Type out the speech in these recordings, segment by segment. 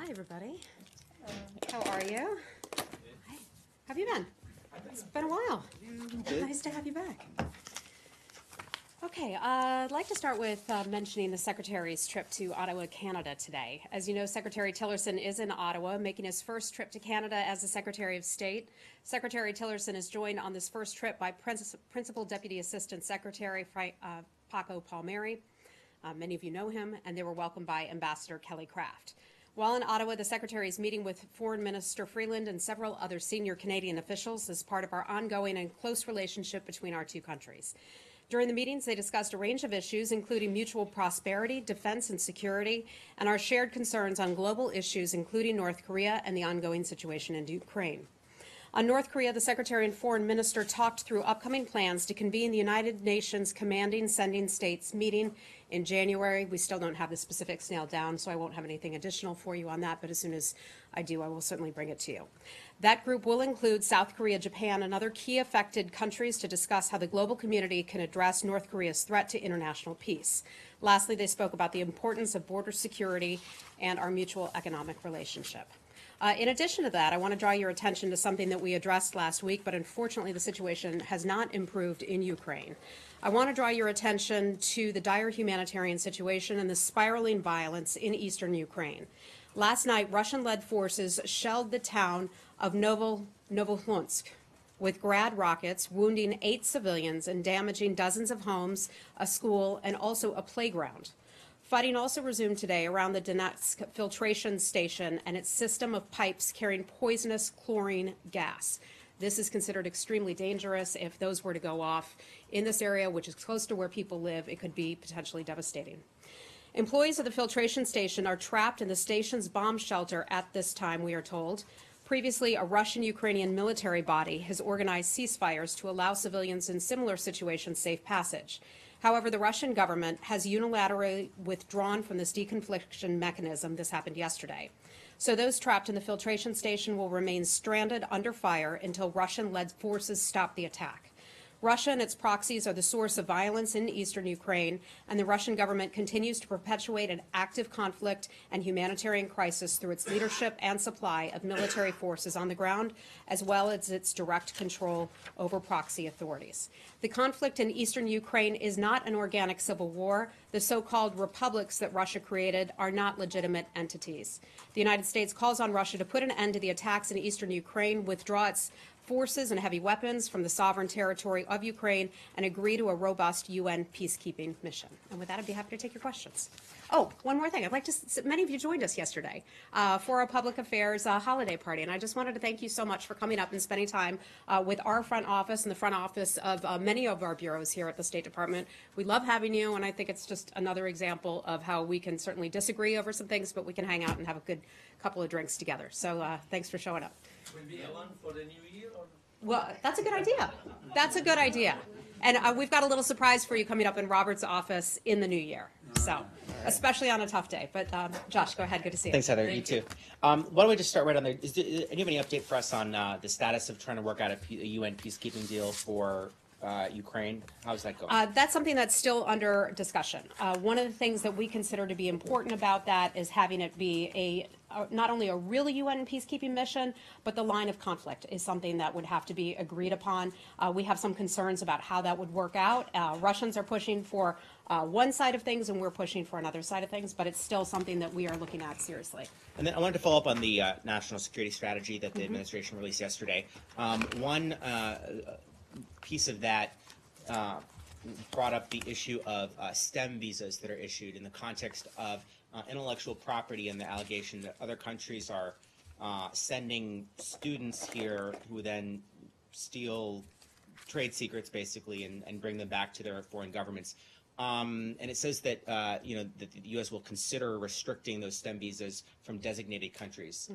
Hi, everybody. How are you? Hi. How have you been? It's been a while. Nice to have you back. Okay, I'd like to start with mentioning the Secretary's trip to Ottawa, Canada today. As you know, Secretary Tillerson is in Ottawa, making his first trip to Canada as the Secretary of State. Secretary Tillerson is joined on this first trip by Principal Deputy Assistant Secretary Paco Palmieri. Many of you know him, and they were welcomed by Ambassador Kelly Craft. While in Ottawa, the Secretary is meeting with Foreign Minister Freeland and several other senior Canadian officials as part of our ongoing and close relationship between our two countries. During the meetings, they discussed a range of issues, including mutual prosperity, defense and security, and our shared concerns on global issues, including North Korea and the ongoing situation in Ukraine. On North Korea, the Secretary and Foreign Minister talked through upcoming plans to convene the United Nations Commanding Sending States meeting in January. We still don't have the specifics nailed down, so I won't have anything additional for you on that, but as soon as I do, I will certainly bring it to you. That group will include South Korea, Japan, and other key affected countries to discuss how the global community can address North Korea's threat to international peace. Lastly, they spoke about the importance of border security and our mutual economic relationship. In addition to that, I want to draw your attention to something that we addressed last week, but unfortunately the situation has not improved in Ukraine. I want to draw your attention to the dire humanitarian situation and the spiraling violence in eastern Ukraine. Last night, Russian-led forces shelled the town of Novohlonsk with Grad rockets, wounding 8 civilians and damaging dozens of homes, a school, and also a playground. Fighting also resumed today around the Donetsk filtration station and its system of pipes carrying poisonous chlorine gas. This is considered extremely dangerous. If those were to go off in this area, which is close to where people live, it could be potentially devastating. Employees of the filtration station are trapped in the station's bomb shelter at this time, we are told. Previously, a Russian-Ukrainian military body has organized ceasefires to allow civilians in similar situations safe passage. However, the Russian government has unilaterally withdrawn from this deconfliction mechanism. This happened yesterday. So those trapped in the filtration station will remain stranded under fire until Russian-led forces stop the attack. Russia and its proxies are the source of violence in eastern Ukraine, and the Russian government continues to perpetuate an active conflict and humanitarian crisis through its leadership and supply of military forces on the ground, as well as its direct control over proxy authorities. The conflict in eastern Ukraine is not an organic civil war. The so-called republics that Russia created are not legitimate entities. The United States calls on Russia to put an end to the attacks in eastern Ukraine, withdraw its forces and heavy weapons from the sovereign territory of Ukraine, and agree to a robust UN peacekeeping mission. And with that, I'd be happy to take your questions. Oh, one more thing. I'd like to, many of you joined us yesterday for our public affairs holiday party, and I just wanted to thank you so much for coming up and spending time with our front office and the front office of many of our bureaus here at the State Department. We love having you, and I think it's just another example of how we can certainly disagree over some things, but we can hang out and have a good couple of drinks together. So thanks for showing up. Will be alone for the new year? Or? Well, that's a good idea. That's a good idea. And we've got a little surprise for you coming up in Robert's office in the new year. So, especially on a tough day. But Josh, go ahead. Good to see you. Thanks, Heather. You too. Why don't we just start right on there? Do you have any update for us on the status of trying to work out a UN peacekeeping deal for Ukraine? How's that going? That's something that's still under discussion. One of the things that we consider to be important about that is having it be not only a real UN peacekeeping mission, but the line of conflict is something that would have to be agreed upon. We have some concerns about how that would work out. Russians are pushing for one side of things, and we're pushing for another side of things, but it's still something that we are looking at seriously. And then I wanted to follow up on the national security strategy that the administration released yesterday. One piece of that brought up the issue of STEM visas that are issued in the context of intellectual property and the allegation that other countries are sending students here who then steal trade secrets, basically, and bring them back to their foreign governments. And it says that that the U.S. will consider restricting those STEM visas from designated countries.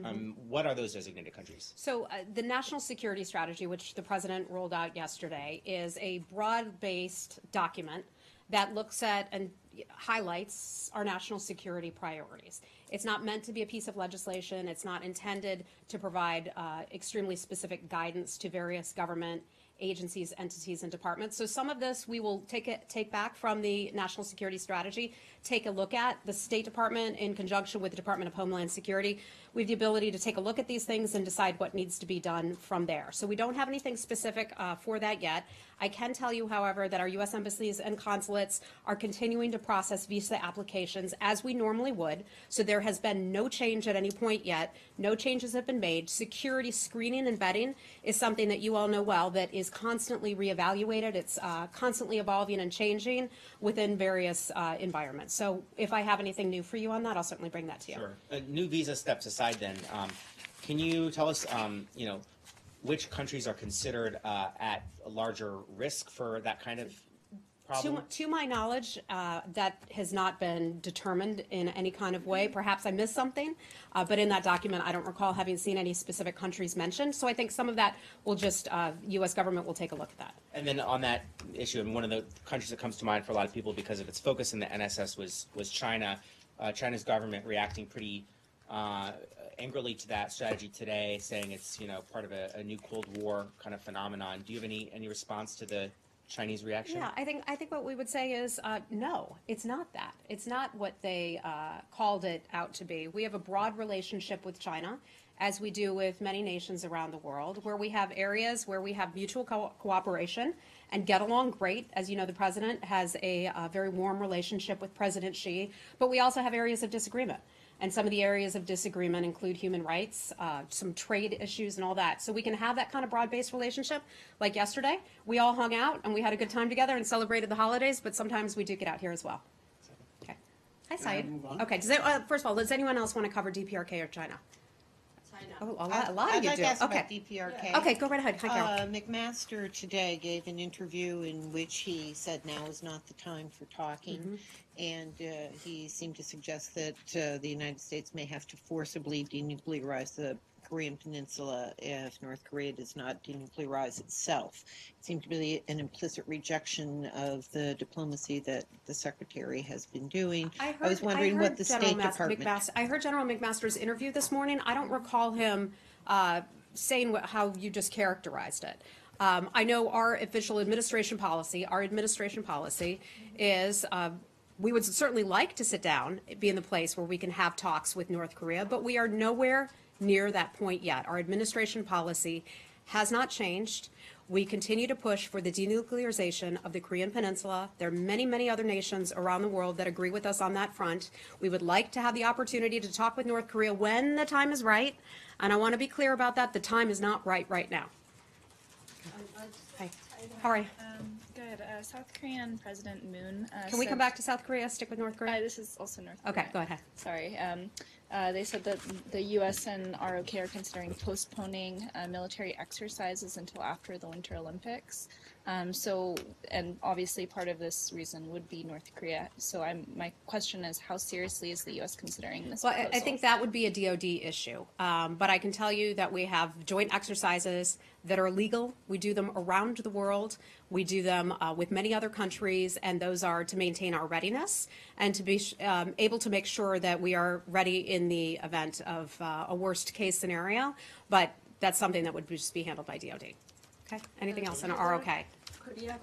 What are those designated countries? So the national security strategy, which the president rolled out yesterday, is a broad-based document that looks at and highlights our national security priorities. It's not meant to be a piece of legislation. It's not intended to provide extremely specific guidance to various government agencies, entities, and departments. So some of this we will take back from the national security strategy, take a look at. The State Department, in conjunction with the Department of Homeland Security, we have the ability to take a look at these things and decide what needs to be done from there. So we don't have anything specific for that yet. I can tell you, however, that our U.S. embassies and consulates are continuing to process visa applications as we normally would. So there has been no change at any point yet. No changes have been made. Security screening and vetting is something that you all know well that is constantly reevaluated. It's constantly evolving and changing within various environments. So if I have anything new for you on that, I'll certainly bring that to you. Sure. New visa steps aside then, can you tell us, which countries are considered at a larger risk for that kind of problem? To my knowledge, that has not been determined in any kind of way. Perhaps I missed something, but in that document, I don't recall having seen any specific countries mentioned. So I think some of that will just, U.S. government will take a look at that. And then on that issue, and one of the countries that comes to mind for a lot of people because of its focus in the NSS was China. China's government reacting pretty angrily to that strategy today, saying it's part of a new Cold War kind of phenomenon. Do you have any response to the Chinese reaction? Yeah, I think what we would say is no, it's not that. It's not what they called it out to be. We have a broad relationship with China, as we do with many nations around the world, where we have areas where we have mutual cooperation and get along great. As you know, the president has a very warm relationship with President Xi, but we also have areas of disagreement. And some of the areas of disagreement include human rights, some trade issues and all that. So we can have that kind of broad-based relationship. Like yesterday, we all hung out and we had a good time together and celebrated the holidays, but sometimes we do get out here as well. Okay. Hi, Syed. Okay. First of all, does anyone else want to cover DPRK or China? Oh, a lot of you I'd do. like to ask Okay. about DPRK. Okay, go right ahead. Hi, Carol. McMaster today gave an interview in which he said now is not the time for talking, and he seemed to suggest that the United States may have to forcibly denuclearize the Korean Peninsula if North Korea does not denuclearize itself. It seemed to be an implicit rejection of the diplomacy that the Secretary has been doing. I was wondering what the State Department... I heard General McMaster's interview this morning. I don't recall him saying how you just characterized it. I know our official administration policy, is we would certainly like to sit down, be in the place where we can have talks with North Korea, but we are nowhere near that point yet. Our administration policy has not changed. We continue to push for the denuclearization of the Korean Peninsula. There are many, many other nations around the world that agree with us on that front. We would like to have the opportunity to talk with North Korea when the time is right. And I want to be clear about that. The time is not right now. Hi. How are you? Good. South Korean President Moon. Can we come back to South Korea? Stick with North Korea? This is also North Korea. Okay, go ahead. Sorry. They said that the U.S. and ROK are considering postponing military exercises until after the Winter Olympics. And obviously part of this reason would be North Korea. So my question is, how seriously is the U.S. considering this proposal? I think that would be a DOD issue. But I can tell you that we have joint exercises that are legal. We do them around the world. We do them with many other countries, and those are to maintain our readiness and to be able to make sure that we are ready in the event of a worst case scenario. But that's something that would just be handled by DOD. Okay. Anything else in ROK?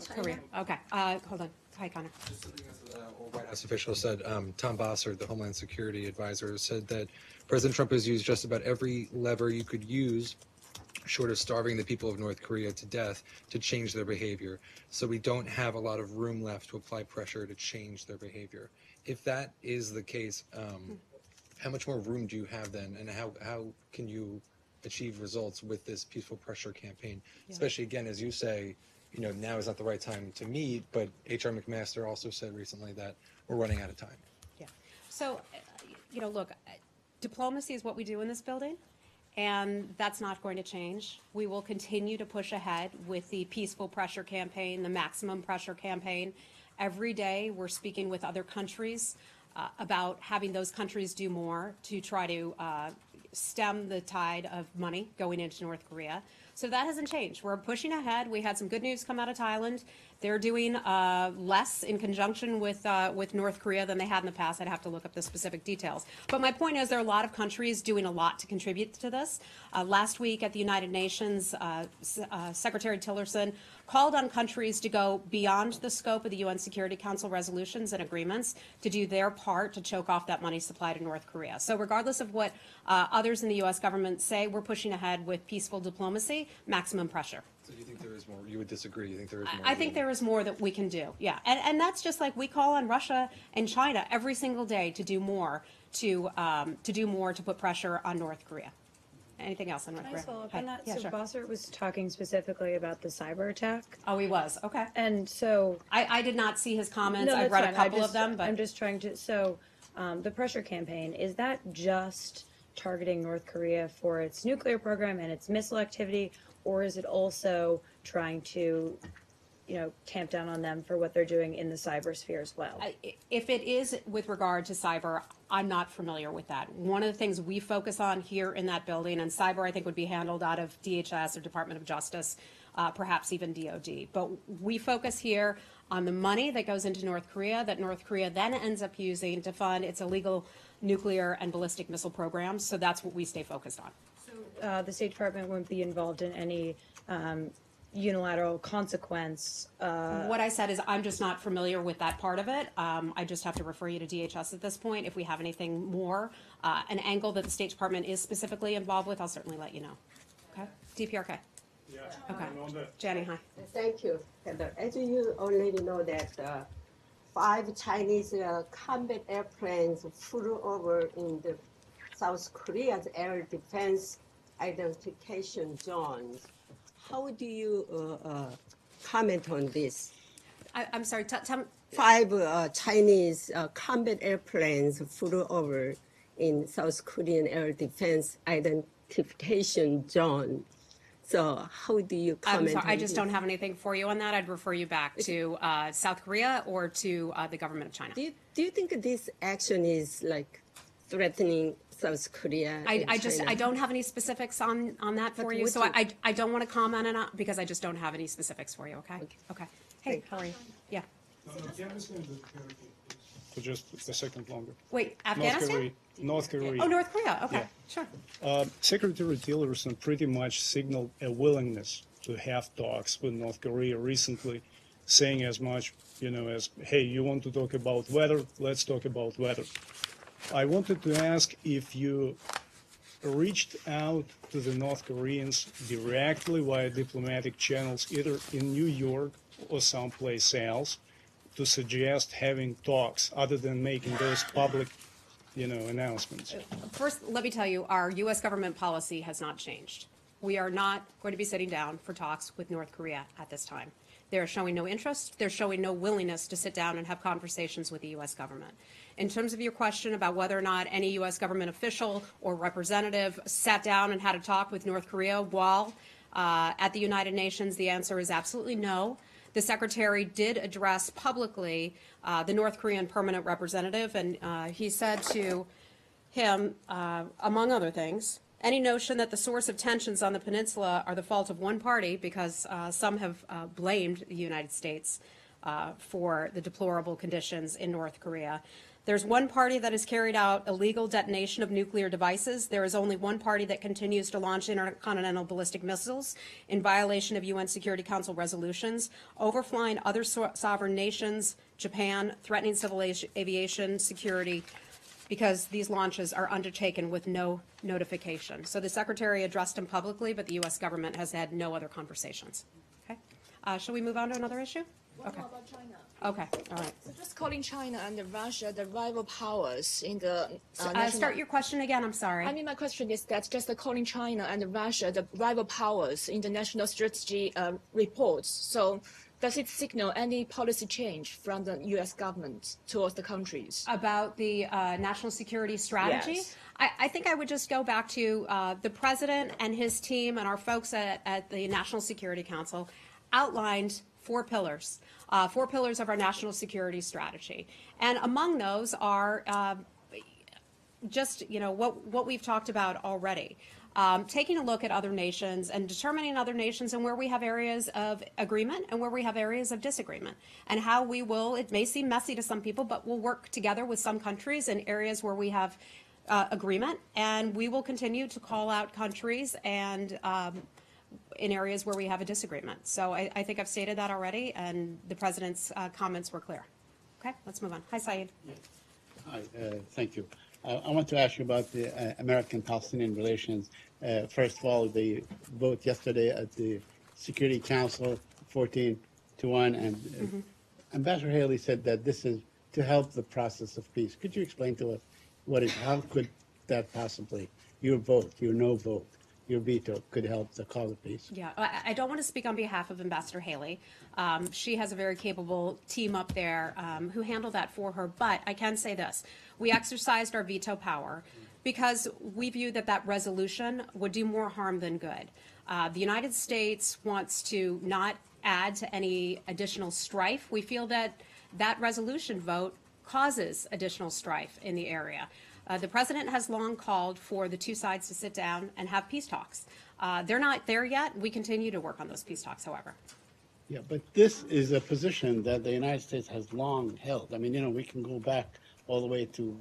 Korea. Okay. Hold on. Hi, Connor. Just something else, White House official said, Tom Bossert, the Homeland Security advisor, said that President Trump has used just about every lever you could use, short of starving the people of North Korea to death, to change their behavior. So we don't have a lot of room left to apply pressure to change their behavior. If that is the case, how much more room do you have then, and how can you achieve results with this peaceful pressure campaign? Yeah. Especially, again, as you say, now is not the right time to meet, but H.R. McMaster also said recently that we're running out of time. Yeah. So, look, diplomacy is what we do in this building, and that's not going to change. We will continue to push ahead with the peaceful pressure campaign, the maximum pressure campaign. Every day we're speaking with other countries about having those countries do more to try to stem the tide of money going into North Korea. So that hasn't changed. We're pushing ahead. We had some good news come out of Thailand. They're doing less in conjunction with North Korea than they had in the past. I'd have to look up the specific details. But my point is there are a lot of countries doing a lot to contribute to this. Last week at the United Nations, Secretary Tillerson called on countries to go beyond the scope of the UN Security Council resolutions and agreements to do their part to choke off that money supply to North Korea. So regardless of what others in the U.S. government say, we're pushing ahead with peaceful diplomacy, maximum pressure. So you think there is more? You would disagree? You think there is more? I think there is more that we can do, yeah. And that's just like we call on Russia and China every single day to do more, to put pressure on North Korea. Anything else on North Korea? Can I follow up Hi. on that? Yeah, So sure. Bossert was talking specifically about the cyber attack. Oh, he was, okay. And so I did not see his comments. no, I've that's read a fine. couple of them, but I'm just trying to. So the pressure campaign, is that just targeting North Korea for its nuclear program and its missile activity, or is it also trying to, tamp down on them for what they're doing in the cyber sphere as well? if it is with regard to cyber, I'm not familiar with that. One of the things we focus on here in that building, and cyber I think would be handled out of DHS or Department of Justice, perhaps even DOD. But we focus here on the money that goes into North Korea that North Korea then ends up using to fund its illegal nuclear and ballistic missile programs. So that's what we stay focused on. So the State Department won't be involved in any unilateral consequence. What I said is I'm just not familiar with that part of it. I just have to refer you to DHS at this point. If we have anything more, an angle that the State Department is specifically involved with, I'll certainly let you know. Okay? DPRK. Yeah. Okay. Jenny, hi. Thank you, Heather. As you already know that 5 Chinese combat airplanes flew over in the South Korea's air defense identification zones. How do you comment on this? I'm sorry, tell me. 5 Chinese combat airplanes flew over in South Korean air defense identification zone. So how do you comment? I'm sorry, I on just this? don't have anything for you on that. I'd refer you back to South Korea or to the government of China. Do you think this action is like threatening South Korea? I don't have any specifics on that for But you. would So you- I don't want to comment on it because I just don't have any specifics for you. Okay. Okay. Hey, how are you? Yeah. For just a second longer. Wait, Afghanistan? North Korea. Oh, North Korea. Okay. Yeah. Sure. Secretary Tillerson pretty much signaled a willingness to have talks with North Korea recently, saying as much, as, hey, you want to talk about weather? Let's talk about weather. I wanted to ask if you reached out to the North Koreans directly via diplomatic channels, either in New York or someplace else, to suggest having talks other than making those public, announcements. First, let me tell you, our U.S. government policy has not changed. We are not going to be sitting down for talks with North Korea at this time. They're showing no interest. They're showing no willingness to sit down and have conversations with the U.S. government. In terms of your question about whether or not any U.S. government official or representative sat down and had a talk with North Korea while at the United Nations, the answer is absolutely no. The Secretary did address publicly the North Korean permanent representative, and he said to him, among other things, any notion that the source of tensions on the peninsula are the fault of one party, because some have blamed the United States for the deplorable conditions in North Korea. There's one party that has carried out illegal detonation of nuclear devices. There is only one party that continues to launch intercontinental ballistic missiles in violation of UN Security Council resolutions, overflying other sovereign nations, Japan, threatening civil aviation security, because these launches are undertaken with no notification. So the Secretary addressed him publicly, but the U.S. government has had no other conversations. Okay. Shall we move on to another issue? What Okay. about China? Okay. All right. So just calling China and Russia the rival powers in the national... Start your question again. I'm sorry. I mean, my question is that just calling China and Russia the rival powers in the national strategy reports. So does it signal any policy change from the U.S. government towards the countries? About the national security strategy? Yes. I think I would just go back to the president and his team and our folks at the National Security Council outlined 4 pillars of our national security strategy. And among those are just, what we've talked about already. taking a look at other nations and determining other nations and where we have areas of agreement and where we have areas of disagreement, and how we will, it may seem messy to some people, but we'll work together with some countries in areas where we have agreement, and we will continue to call out countries and in areas where we have a disagreement. So I think I've stated that already, and the President's comments were clear. Okay, let's move on. Hi, Saeed. Hi, thank you. I want to ask you about the American-Palestinian relations. First of all, the vote yesterday at the Security Council, 14-1, and Ambassador Haley said that this is to help the process of peace. Could you explain to us how could that possibly, your vote, your no vote, your veto could help the cause of peace? Yeah, I don't want to speak on behalf of Ambassador Haley. She has a very capable team up there who handle that for her. But I can say this. We exercised our veto power because we view that that resolution would do more harm than good. The United States wants to not add to any additional strife. We feel that that resolution vote causes additional strife in the area. The President has long called for the two sides to sit down and have peace talks. They're not there yet. We continue to work on those peace talks, however. Yeah, but this is a position that the United States has long held. I mean, we can go back all the way to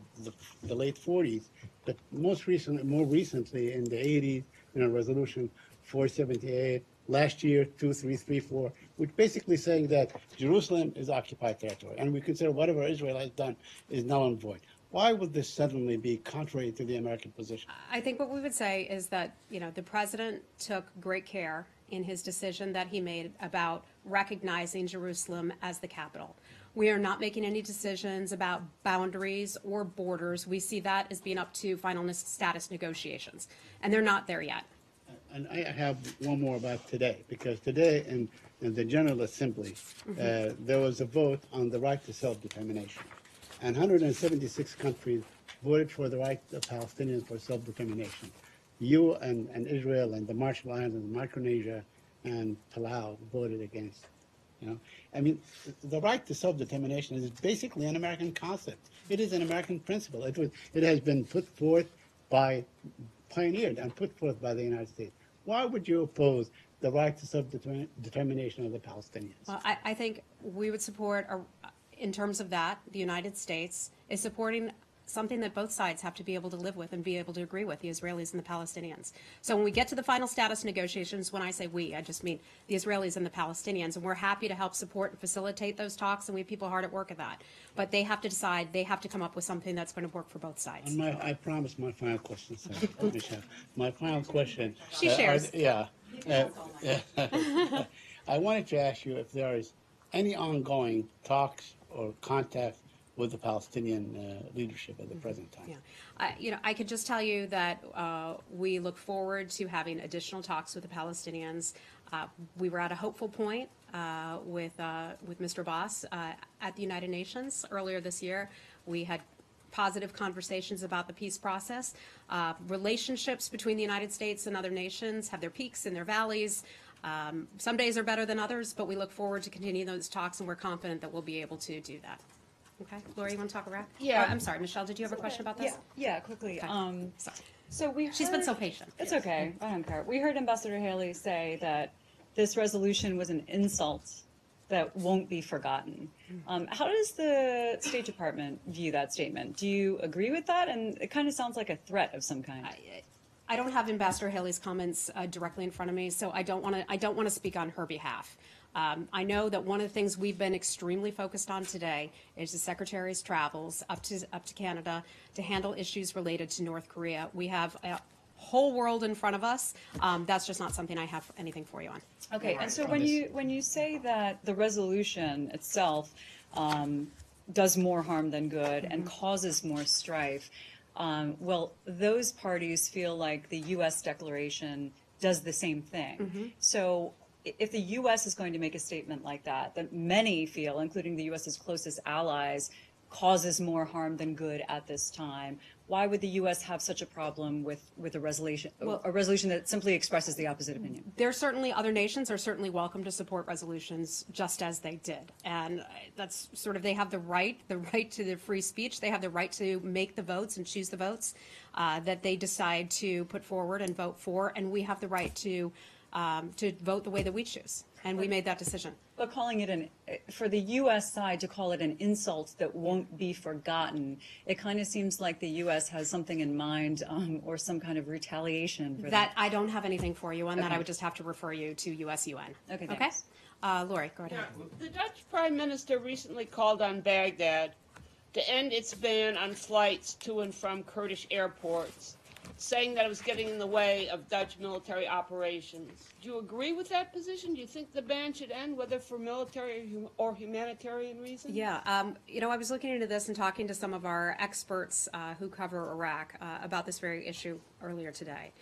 the late 40s, but more recently in the 80s, Resolution 478, last year 2334, which basically saying that Jerusalem is occupied territory, and we consider whatever Israel has done is null and void. Why would this suddenly be contrary to the American position? I think what we would say is that, the President took great care in his decision that he made about recognizing Jerusalem as the capital. We are not making any decisions about boundaries or borders. We see that as being up to final status negotiations, and they're not there yet. And I have one more about today, because today in the General Assembly, there was a vote on the right to self-determination. And 176 countries voted for the right of Palestinians for self-determination. You and Israel and the Marshall Islands and Micronesia and Palau voted against. I mean, the right to self-determination is basically an American concept. It is an American principle. It has been pioneered and put forth by the United States. Why would you oppose the right to self-determination of the Palestinians? Well, I think we would support, in terms of that, the United States is supporting something that both sides have to be able to live with and be able to agree with, the Israelis and the Palestinians. So when we get to the final status negotiations, when I say we, I just mean the Israelis and the Palestinians, and we're happy to help support and facilitate those talks, and we have people hard at work at that. But they have to decide, they have to come up with something that's going to work for both sides. And I promise my final question, sorry, Michelle. My final question. She shares. I wanted to ask you if there is any ongoing talks or contact with the Palestinian leadership at the present time. Yeah, I could just tell you that we look forward to having additional talks with the Palestinians. We were at a hopeful point with Mr. Abbas at the United Nations earlier this year. We had positive conversations about the peace process. Relationships between the United States and other nations have their peaks and their valleys. Some days are better than others, but we look forward to continuing those talks, and we're confident that we'll be able to do that. Okay, Laura, you want to talk about? Yeah. I'm sorry, Michelle. Did you have a question about this? Yeah, quickly. Okay. Sorry. She's been so patient. It's okay. I don't care. We heard Ambassador Haley say that this resolution was an insult that won't be forgotten. How does the State Department view that statement? Do you agree with that? And it kind of sounds like a threat of some kind. I don't have Ambassador Haley's comments directly in front of me, so I don't want to speak on her behalf. I know that one of the things we've been extremely focused on today is the Secretary's travels up to Canada to handle issues related to North Korea. We have a whole world in front of us. That's just not something I have anything for you on. Okay, and so when you say that the resolution itself does more harm than good and causes more strife, well, those parties feel like the U.S. declaration does the same thing. So if the U.S. is going to make a statement like that many feel, including the U.S.'s closest allies, causes more harm than good at this time. Why would the U.S. have such a problem with a resolution that simply expresses the opposite opinion? There's certainly other nations are certainly welcome to support resolutions just as they did. And that's sort of, they have the right to the free speech. They have the right to make the votes and choose the votes that they decide to put forward and vote for. And we have the right to vote the way that we choose. And we made that decision. But calling it for the U.S. side to call it an insult that won't be forgotten, it kind of seems like the U.S. has something in mind or some kind of retaliation for that. I don't have anything for you on that. I would just have to refer you to US-UN. Okay, thanks. Lori, go ahead. The Dutch Prime Minister recently called on Baghdad to end its ban on flights to and from Kurdish airports, saying that it was getting in the way of Dutch military operations. Do you agree with that position? Do you think the ban should end, whether for military or humanitarian reasons? Yeah, I was looking into this and talking to some of our experts who cover Iraq about this very issue earlier today.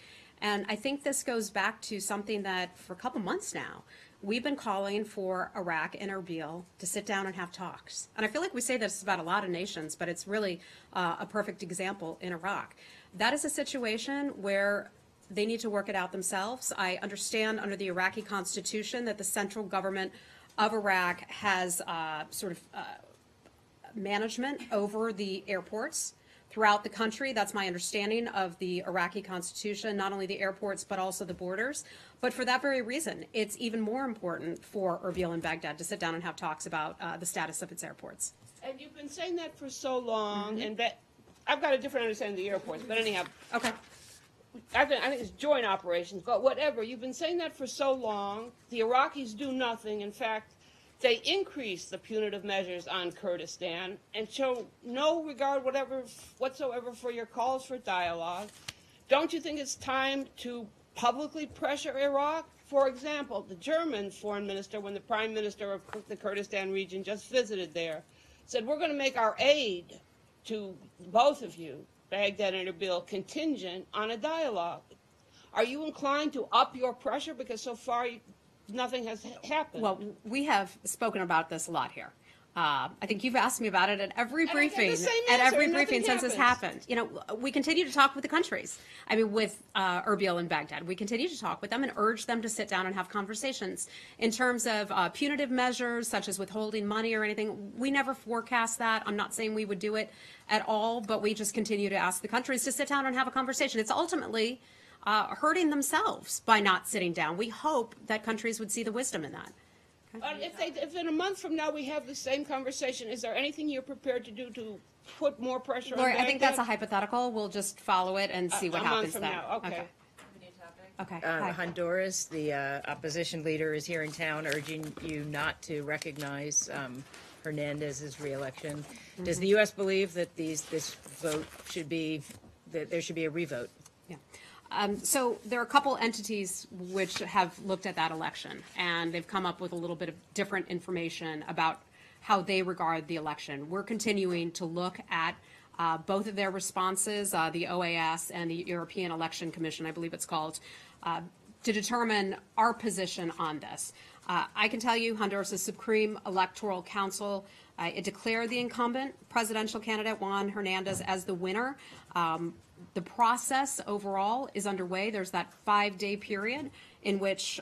And I think this goes back to something that for a couple months now, we've been calling for Iraq and Erbil to sit down and have talks. And I feel like we say this about a lot of nations, but it's really a perfect example in Iraq. That is a situation where they need to work it out themselves. I understand under the Iraqi constitution that the central government of Iraq has management over the airports throughout the country. That's my understanding of the Iraqi constitution, not only the airports, but also the borders. But for that very reason, it's even more important for Erbil and Baghdad to sit down and have talks about the status of its airports. And you've been saying that for so long, and I've got a different understanding of the airports, but anyhow. Okay. I think it's joint operations, but whatever. You've been saying that for so long. The Iraqis do nothing. In fact, they increase the punitive measures on Kurdistan and show no regard whatsoever for your calls for dialogue. Don't you think it's time to publicly pressure Iraq? For example, the German foreign minister, when the prime minister of the Kurdistan region just visited there, said, we're going to make our aid to both of you, Baghdad and Erbil, contingent on a dialogue. Are you inclined to up your pressure? Because so far nothing has happened. Well, we have spoken about this a lot here. I think you've asked me about it at every briefing, since this happened. We continue to talk with the countries. I mean, with Erbil and Baghdad, we continue to talk with them and urge them to sit down and have conversations. In terms of punitive measures, such as withholding money or anything, we never forecast that. I'm not saying we would do it at all, but we just continue to ask the countries to sit down and have a conversation. It's ultimately hurting themselves by not sitting down. We hope that countries would see the wisdom in that. If in a month from now we have the same conversation, is there anything you're prepared to do to put more pressure Lori, on Baghdad? I think that's a hypothetical. We'll just follow it and see what happens then. Now. Okay. Okay. Honduras, the opposition leader, is here in town urging you not to recognize Hernandez's reelection. Does the U.S. believe that this vote should be, that there should be a revote? Yeah. So there are a couple entities which have looked at that election, and they've come up with a little bit of different information about how they regard the election. We're continuing to look at both of their responses, the OAS and the European Election Commission, I believe it's called, to determine our position on this. I can tell you Honduras' Supreme Electoral Council, it declared the incumbent presidential candidate Juan Hernandez as the winner. The process overall is underway. There's that 5-day period in which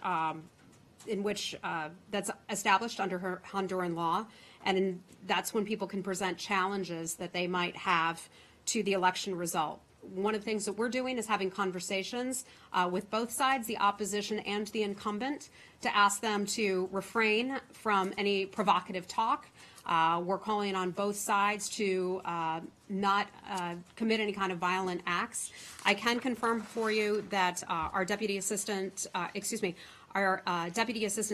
that's established under Honduran law, and that's when people can present challenges that they might have to the election result. One of the things that we're doing is having conversations with both sides, the opposition and the incumbent, to ask them to refrain from any provocative talk. We're calling on both sides to not commit any kind of violent acts. I can confirm for you that our Deputy Assistant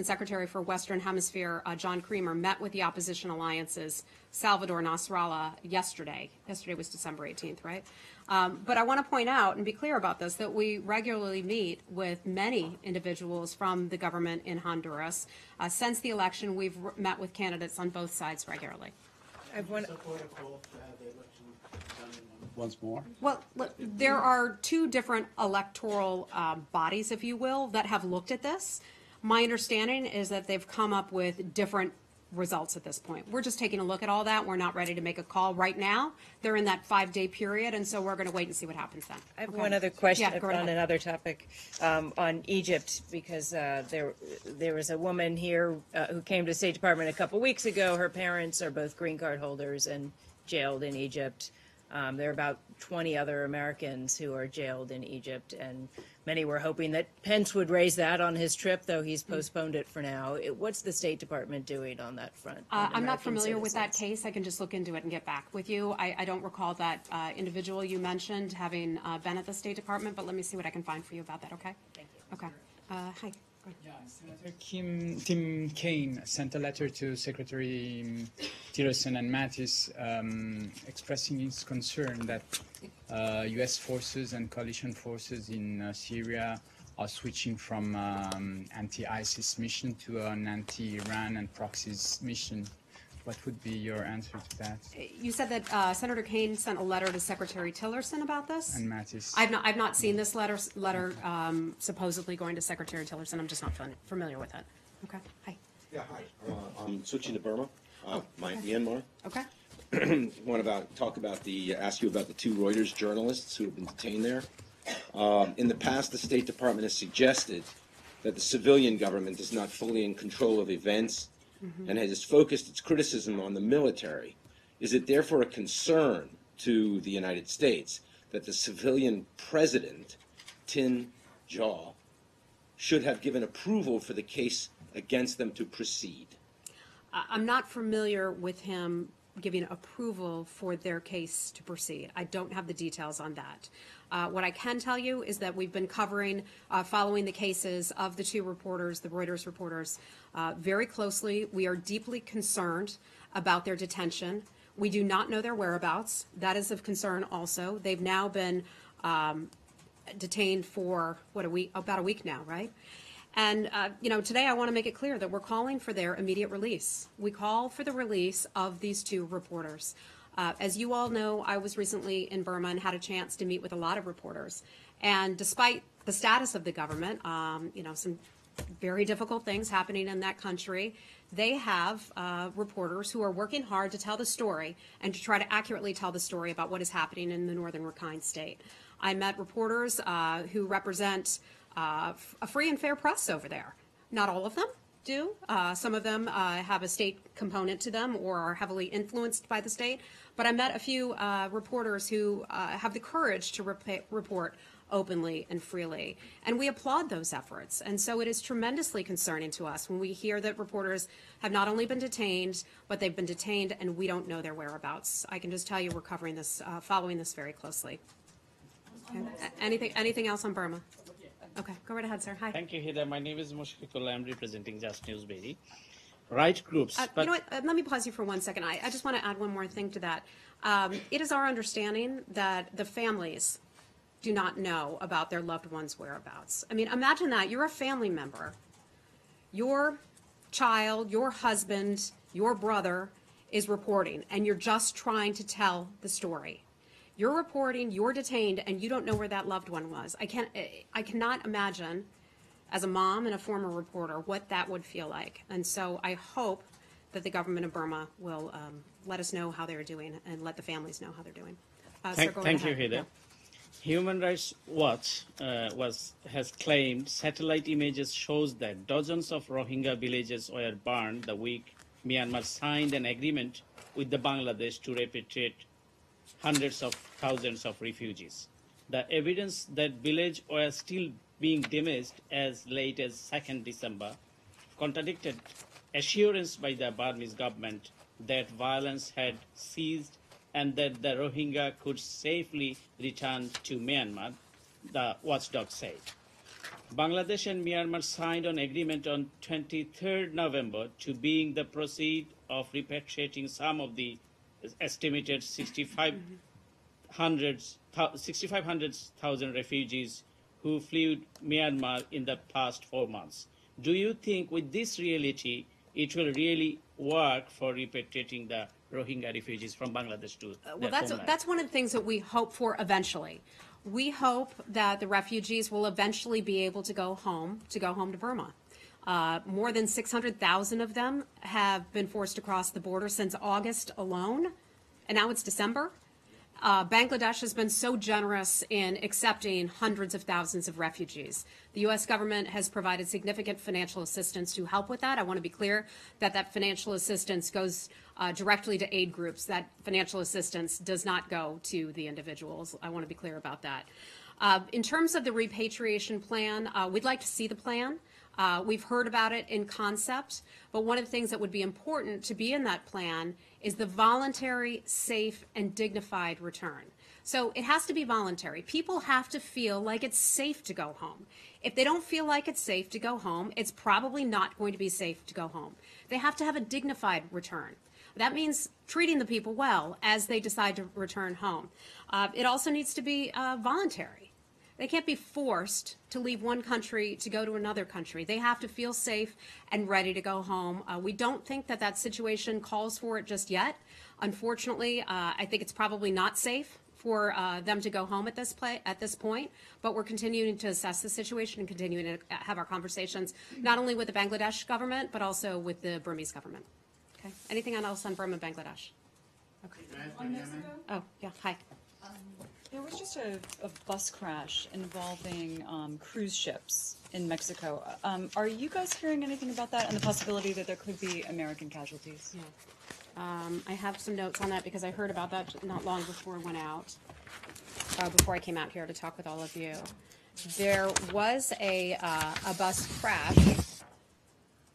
Secretary for Western Hemisphere, John Creamer, met with the opposition alliances, Salvador Nasrallah, yesterday. Yesterday was December 18th, right? But I want to point out and be clear about this, that we regularly meet with many individuals from the government in Honduras. Since the election, we've met with candidates on both sides regularly. Once more? Well, look, there are two different electoral bodies, if you will, that have looked at this. My understanding is that they've come up with different results at this point. We're just taking a look at all that. We're not ready to make a call right now. They're in that 5-day period, and so we're going to wait and see what happens then. I have Okay. one other question Yeah, go on ahead. another topic, on Egypt, because there was a woman here who came to the State Department a couple weeks ago. Her parents are both green card holders and jailed in Egypt. There are about 20 other Americans who are jailed in Egypt, and many were hoping that Pence would raise that on his trip, though he's postponed it for now. What's the State Department doing on that front? on I'm not American familiar with that citizens? case. I can just look into it and get back with you. I don't recall that individual you mentioned having been at the State Department, but let me see what I can find for you about that, okay? Thank you. Okay. Hi. Yeah, Senator Tim Kaine sent a letter to Secretary Tillerson and Mattis expressing his concern that U.S. forces and coalition forces in Syria are switching from anti-ISIS mission to an anti-Iran and proxies mission. What would be your answer to that? You said that Senator Kaine sent a letter to Secretary Tillerson about this? And Mattis. I've not seen this letter supposedly going to Secretary Tillerson. I'm just not familiar with it. Okay. Hi. Yeah, hi. I'm switching to Burma, Myanmar. Okay. Ask you about the two Reuters journalists who have been detained there. In the past, the State Department has suggested that the civilian government is not fully in control of events and has focused its criticism on the military. Is it therefore a concern to the United States that the civilian president, Tin Jaw, should have given approval for the case against them to proceed? I'm not familiar with him giving approval for their case to proceed. I don't have the details on that. What I can tell you is that we've been covering, following the cases of the two reporters, the Reuters reporters, very closely. We are deeply concerned about their detention. We do not know their whereabouts. That is of concern also. They've now been detained for, about a week now, right? And, today I want to make it clear that we're calling for their immediate release. We call for the release of these two reporters. As you all know, I was recently in Burma and had a chance to meet with a lot of reporters. And despite the status of the government, some very difficult things happening in that country, they have reporters who are working hard to tell the story and to try to accurately tell the story about what is happening in the northern Rakhine state. I met reporters who represent a free and fair press over there. Not all of them do. Some of them have a state component to them or are heavily influenced by the state. But I met a few reporters who have the courage to report openly and freely. And we applaud those efforts. And so it is tremendously concerning to us when we hear that reporters have not only been detained, but they've been detained and we don't know their whereabouts. I can just tell you we're covering this, following this very closely. Okay. Anything else on Burma? Okay, go right ahead, sir. Hi. Thank you, Heather. My name is Mushfiqullah. I'm representing Just Newsbery. Right groups. You know what? Let me pause you for 1 second. I just want to add one more thing to that. It is our understanding that the families do not know about their loved ones' whereabouts. I mean, imagine that. You're a family member. Your child, your husband, your brother is reporting, and you're just trying to tell the story. You're reporting, you're detained, and you don't know where that loved one was. I cannot imagine, as a mom and a former reporter, what that would feel like. And so I hope that the government of Burma will let us know how they're doing and let the families know how they're doing. Sir, go Thank you, ahead. Heather. Human Rights Watch has claimed satellite images shows that dozens of Rohingya villages were burned the week Myanmar signed an agreement with the Bangladesh to repatriate hundreds of thousands of refugees. The evidence that villages were still being damaged as late as 2nd December contradicted assurance by the Burmese government that violence had ceased and that the Rohingya could safely return to Myanmar, the watchdog said. Bangladesh and Myanmar signed an agreement on 23rd November to being the proceed of repatriating some of the estimated 6,500,000 refugees who fled Myanmar in the past 4 months. Do you think with this reality, it will really work for repatriating the Rohingya refugees from Bangladesh to Well, their homeland? that's one of the things that we hope for eventually. We hope that the refugees will eventually be able to go home to Burma. More than 600,000 of them have been forced across the border since August alone, and now it's December. Bangladesh has been so generous in accepting hundreds of thousands of refugees. The U.S. government has provided significant financial assistance to help with that. I want to be clear that that financial assistance goes directly to aid groups. That financial assistance does not go to the individuals. I want to be clear about that. In terms of the repatriation plan, we'd like to see the plan. We've heard about it in concept, but one of the things that would be important to be in that plan is the voluntary, safe, and dignified return. So it has to be voluntary. People have to feel like it's safe to go home. If they don't feel like it's safe to go home, it's probably not going to be safe to go home. They have to have a dignified return. That means treating the people well as they decide to return home. It also needs to be voluntary. They can't be forced to leave one country to go to another country. They have to feel safe and ready to go home. We don't think that that situation calls for it just yet. Unfortunately, I think it's probably not safe for them to go home at this point, but we're continuing to assess the situation and continuing to have our conversations, not only with the Bangladesh government, but also with the Burmese government. Okay. Anything else on Burma and Bangladesh? Okay. On Mexico? Oh, yeah. Hi. There was just a bus crash involving cruise ships in Mexico. Are you guys hearing anything about that and the possibility that there could be American casualties? Yeah. I have some notes on that because I heard about that not long before I went out, before I came out here to talk with all of you. There was a bus crash,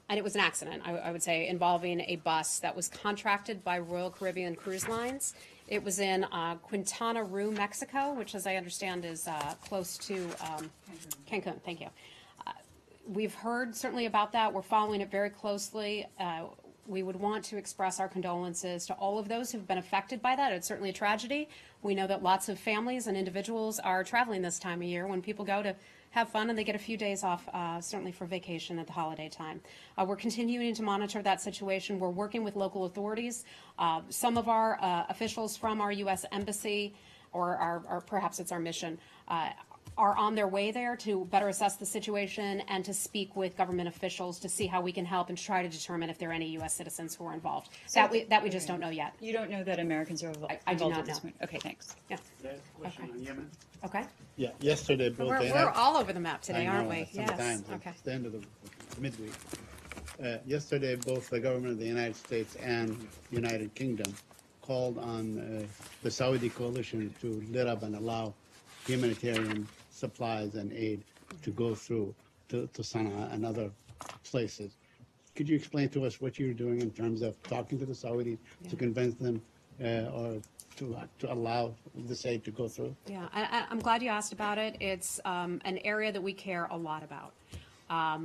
and it was an accident, I would say, involving a bus that was contracted by Royal Caribbean Cruise Lines. It was in Quintana Roo, Mexico, which, as I understand, is close to Cancun. Thank you. We've heard certainly about that. We're following it very closely. We would want to express our condolences to all of those who've been affected by that. It's certainly a tragedy. We know that lots of families and individuals are traveling this time of year when people go to have fun and they get a few days off, certainly for vacation at the holiday time. We're continuing to monitor that situation. We're working with local authorities. Some of our officials from our U.S. Embassy, or perhaps it's our mission, are on their way there to better assess the situation and to speak with government officials to see how we can help and try to determine if there are any U.S. citizens who are involved. So that we just don't know yet. You don't know that Americans are involved I do not at this know. point? Okay, thanks. Yeah. Question on Yemen. Okay. Yeah, yesterday both We're all over the map today, I know, aren't we? Sometimes Yes. Okay. it's the end of the midweek. Yesterday, both the government of the United States and United Kingdom called on the Saudi coalition to let up and allow humanitarian supplies and aid to go through to Sana'a and other places. Could you explain to us what you're doing in terms of talking to the Saudis to convince them or to allow this aid to go through? Yeah, I'm glad you asked about it. It's an area that we care a lot about.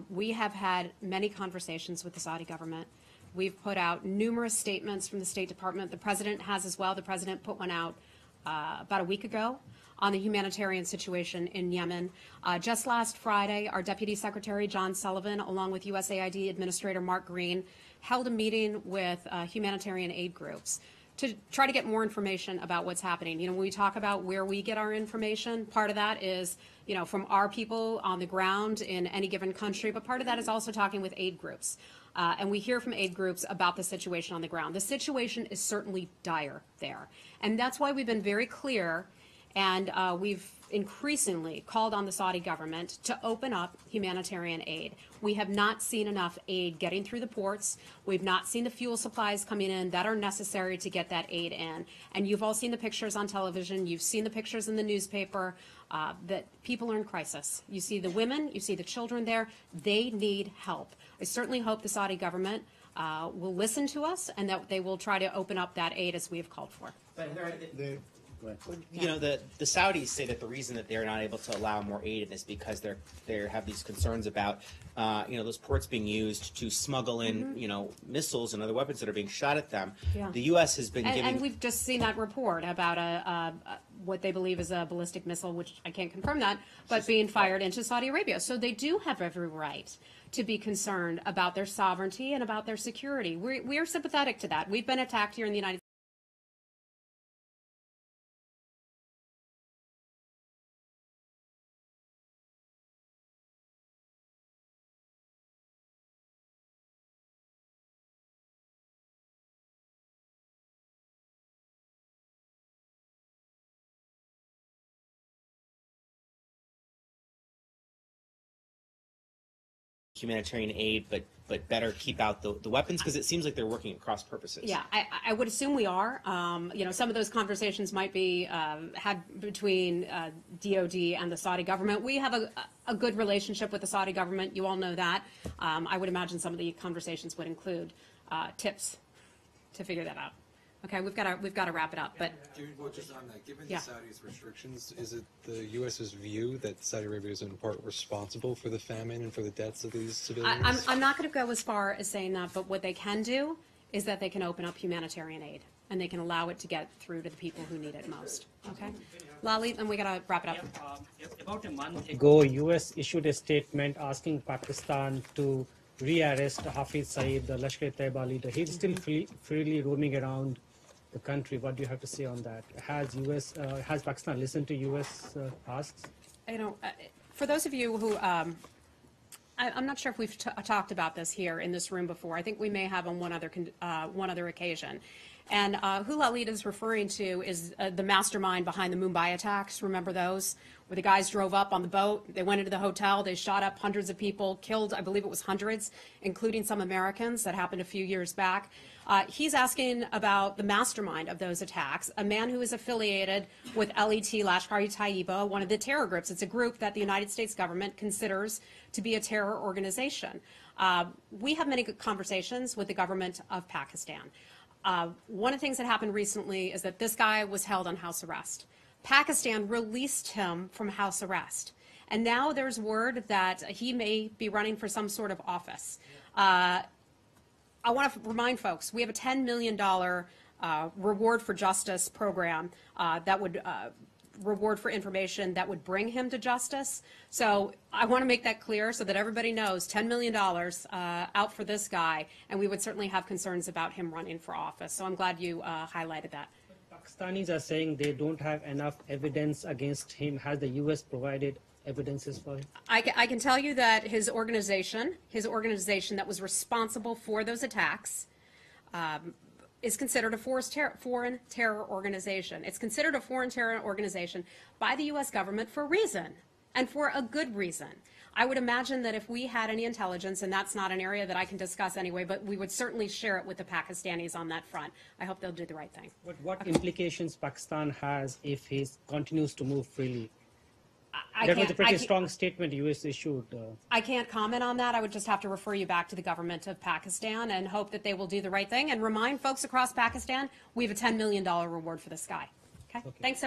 We have had many conversations with the Saudi government. We've put out numerous statements from the State Department. The President has as well. The President put one out about a week ago on the humanitarian situation in Yemen. Just last Friday, our Deputy Secretary, John Sullivan, along with USAID Administrator Mark Green, held a meeting with humanitarian aid groups to try to get more information about what's happening. You know, when we talk about where we get our information, part of that is, you know, from our people on the ground in any given country, but part of that is also talking with aid groups. And we hear from aid groups about the situation on the ground. The situation is certainly dire there. And that's why we've been very clear, and we've increasingly called on the Saudi government to open up humanitarian aid. We have not seen enough aid getting through the ports. We've not seen the fuel supplies coming in that are necessary to get that aid in. And you've all seen the pictures on television. You've seen the pictures in the newspaper that people are in crisis. You see the women, you see the children there. They need help. I certainly hope the Saudi government will listen to us and that they will try to open up that aid as we have called for. But you know, the Saudis say that the reason that they're not able to allow more aid in is because they have these concerns about you know, those ports being used to smuggle in you know, missiles and other weapons that are being shot at them. Yeah. The U.S. has been giving. And we've just seen that report about what they believe is a ballistic missile, which I can't confirm that, but being fired into Saudi Arabia. So they do have every right to be concerned about their sovereignty and about their security. We are sympathetic to that. We've been attacked here in the United States. humanitarian aid, but better keep out the weapons? Because it seems like they're working at cross purposes. Yeah, I would assume we are. Some of those conversations might be had between DOD and the Saudi government. We have a good relationship with the Saudi government. You all know that. I would imagine some of the conversations would include tips to figure that out. Okay, we've got to wrap it up. But just on that, given yeah. the Saudis' restrictions, is it the U.S.'s view that Saudi Arabia is in part responsible for the famine and for the deaths of these civilians? I'm not going to go as far as saying that, but what they can do is that they can open up humanitarian aid and they can allow it to get through to the people who need it most. Okay, Lali, and we got to wrap it up. About a month ago, U.S. issued a statement asking Pakistan to re-arrest Hafiz Saeed, the Lashkar-e-Taiba leader. He's still freely roaming around the country. What do you have to say on that? Has Pakistan listened to U.S. asks? For those of you who, I'm not sure if we've talked about this here in this room before. I think we may have on one other occasion. And who Lalit is referring to is the mastermind behind the Mumbai attacks. Remember those? Where the guys drove up on the boat, they went into the hotel, they shot up hundreds of people, killed, I believe it was hundreds, including some Americans. That happened a few years back. He's asking about the mastermind of those attacks, a man who is affiliated with LET, Lashkar-e-Taiba, one of the terror groups. It's a group that the United States government considers to be a terror organization. We have many good conversations with the government of Pakistan. One of the things that happened recently is that this guy was held on house arrest. Pakistan released him from house arrest. And now there's word that he may be running for some sort of office. I want to remind folks, we have a $10 million reward for justice program that would reward for information that would bring him to justice. So I want to make that clear so that everybody knows $10 million out for this guy, and we would certainly have concerns about him running for office. So I'm glad you highlighted that. Pakistanis are saying they don't have enough evidence against him. Has the U.S. provided evidences for him? I can tell you that his organization that was responsible for those attacks, is considered a foreign terror organization. It's considered a foreign terror organization by the U.S. government for a reason, and for a good reason. I would imagine that if we had any intelligence, and that's not an area that I can discuss anyway, but we would certainly share it with the Pakistanis on that front. I hope they'll do the right thing. But what implications Pakistan has if he continues to move freely? That was a pretty strong statement U.S. issued. I can't comment on that. I would just have to refer you back to the government of Pakistan and hope that they will do the right thing and remind folks across Pakistan we have a $10 million reward for this guy. Okay? Thanks, everyone.